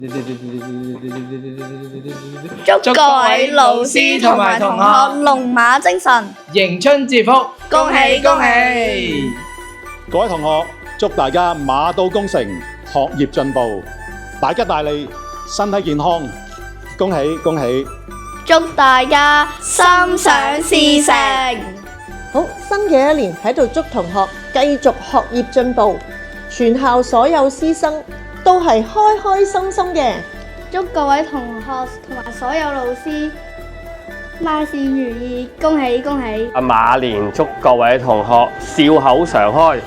祝各位老師同埋同學龍馬精神，迎春接福，恭喜恭喜！各位同學，祝大家馬到功成，學業進步，大吉大利，身體健康，恭喜恭喜！祝大家心想事成。好，新嘅一年喺度祝同學繼續學業進步，全校所有師生都係開開心心嘅。祝各位同學同埋所有老師萬事如意，恭喜恭喜！馬年祝各位同學笑口常開，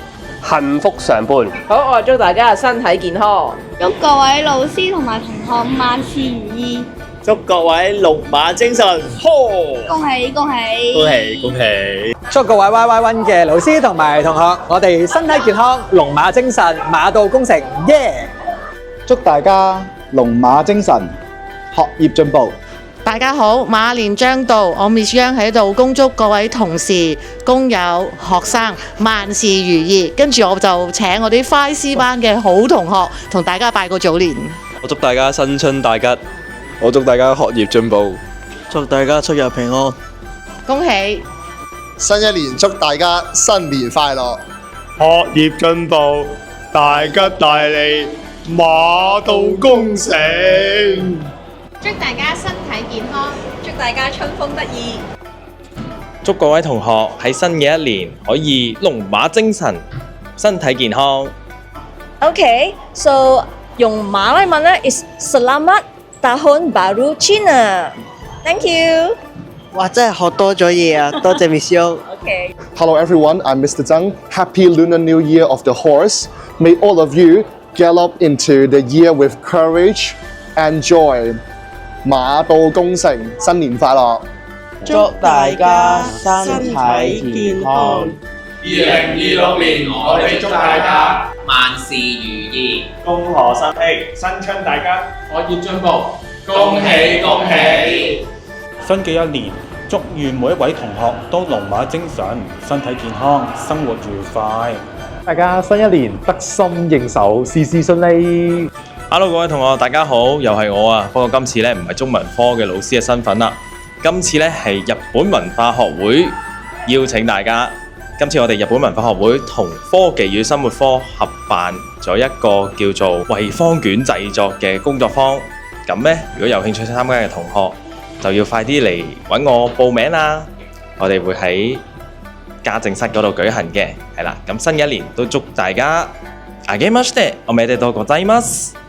幸福常伴。好，我祝大家身體健康。祝各位老師同埋同學萬事如意，祝各位龍馬精神，恭喜恭喜！恭喜恭喜！祝各位 YY1 嘅老師同埋同學，我哋身體健康，龍馬精神，馬到功成，耶！祝大家龍馬精神，學業進步。大家好，馬年將到，我 Miss Yang 喺度恭祝各位同事、工友、學生萬事如意。跟住我就請我啲 5C 班嘅好同學同大家拜個早年。我祝大家新春大吉，我祝大家學業進步，祝大家出入平安，恭喜！新一年祝大家新年快樂，學業進步，大吉大利，馬到功成。祝大家身體健康，祝大家春風得意。祝各位同學喺新嘅一年可以龍馬精神，身體健康。Okay, so 用馬來文咧 is Selamat Tahun Baru Cina. Thank you. 哇，真係學多咗嘢啊！多謝 Miss Yo. Okay. Hello everyone, I'm Mr. Zhang. Happy Lunar New Year of the Horse. May all of you gallop into the year with courage and joy. 馬到功成，新年快樂！祝大家身體健康。2026年，我哋祝大家萬事如意，恭賀新禧，新春大吉，學業進步，恭喜恭喜！新嘅一年，祝願每一位同學都龍馬精神，身體健康，生活愉快。大家新一年得心應手，事事順利。Hello， 各位同學，大家好，又係我啊。不過今次咧唔係中文科嘅老師嘅身份啦，今次咧係日本文化學會邀請大家。今次我哋日本文化學會同科技與生活科合辦咗一個叫做惠方卷製作嘅工作坊。咁咧，如果有興趣參加嘅同學，就要快啲嚟揾我報名啦。我哋會喺家政室嗰度舉行嘅，係啦。咁新一年都祝大家あげましておめでとうございます。